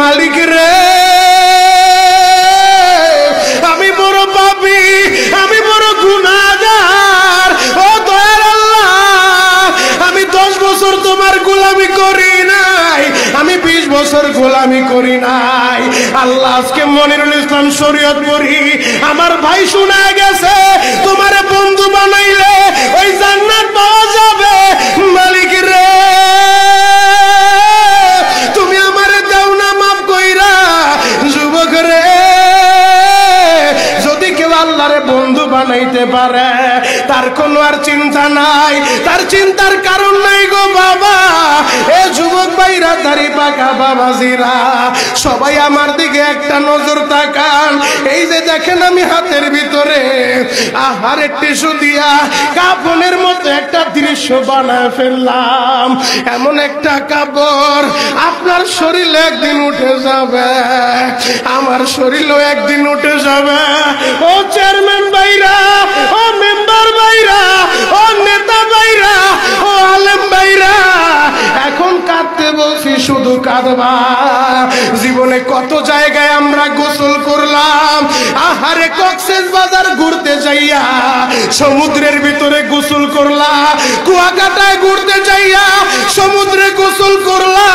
মালিক রে আমি বড় পাপী, আমি বড় গুনাহগার। ও দয়ার আল্লাহ, আমি 10 বছর তোমার গোলামি করি নাই, আমি 20 বছর গোলামি করি নাই। আল্লাহ আজকে মনিরুল ইসলাম শরীয়তপুরী আমার ভাই শোনা গেছে তোমারে বন্ধু বানাইলে ওই জান্নাত পাওয়া যাবে। মালিক রে তুমি আমারে দাও না মাফ কইরা। যুবক রে যদি কেউ আল্লাহরে বন্ধু বানাইতে পারে তার কোনো আর চিন্তা নাই, তার চিন্তার কারণ নাই গো বাবা। এ যুবক ভাইরা, দাড়ি পাকা বাবাজিরা, সবাই আমার দিকে একটা নজর তাকান। এই যে দেখেন আমি হাতের ভিতরে আহারের টিস্যু দিয়া কাফনের মতো একটা দৃশ্য বানায় ফেললাম। এমন একটা কাপড় আপনার শরীরে একদিন উঠে যাবে, আমার শরীরও একদিন উঠে যাবে। ও চেয়ারম্যান ভাইরা, ও মেম্বার ভাইরা, ও নেতা ভাইরা, ও আলেম ভাইরা, এখন কাঁদতে বলছি শুধু কাঁদবা। জীবনে কত জায়গায় আমরা গোসল করলাম। আহারে কক্সবাজার ঘুরতে যাইয়া সমুদ্রের ভিতরে গোসল করলা, কুয়াকাটায় ঘুরতে যাইয়া সমুদ্রে গোসল করলা।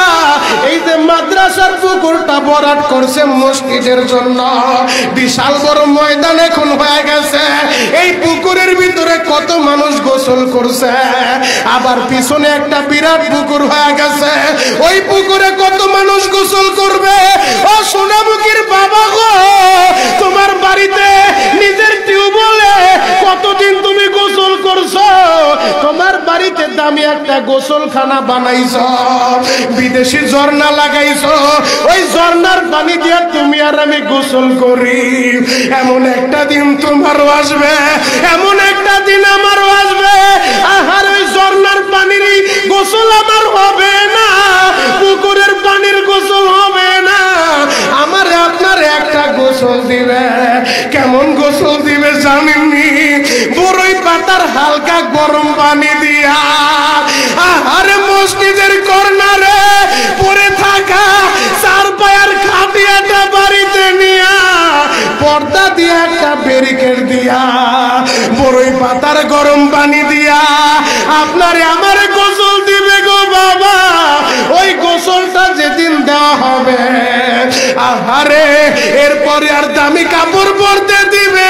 এই যে মাদ্রাসার পুকুরটা ভরাট করছে মসজিদের জন্য, বিশাল বড় ময়দান এখন হয়ে গেছে। এই পুকুরের ভিতরে কত মানুষ গোসল করছে, আবার পিছনে একটা বিরাট পুকুর হয়ে গেছে, ওই পুকুরে কত মানুষ গোসল করবে। ও সোনামুখীর বাবা গো, তোমার বাড়িতে নিজের টিউবওয়েলে কতদিন তুমি গোসল করছো? তোমার বাড়িতে দামি একটা গোসলখানা বানাইছো, বিদেশি ঝর্ণা লাগাইছো, ওই ঝর্ণার পানি দিয়ে তুমি আর আমি গোসল করি। এমন একটা দিন তোমারও আসবে, এমন একটা দিন আমারও আসবে। আহার ওই ঝর্ণার পানির গোসল আমার হবে না, পুকুরের পানির গোসল হবে না, আমার আপনার একটা গোসল দিবে। কেমন গোসল দিবে জানেননি? বড়ই পাতার হালকা গরম পানি দিয়া আহারে মসজিদের কর্নারে পড়ে থাকা 4 পায়ার খাটিয়াটা বাড়িতে নিয়া পর্দা দিয়া একটা ব্যারিকেড দিয়া বড়ই পাতার গরম পানি দিয়া আপনারে আমারে গোসল দিবে গো বাবা। ওই গোসলটা যেদিন দেওয়া হবে, আহারে এরপরে আর দামি কাপড় পরতে দিবে।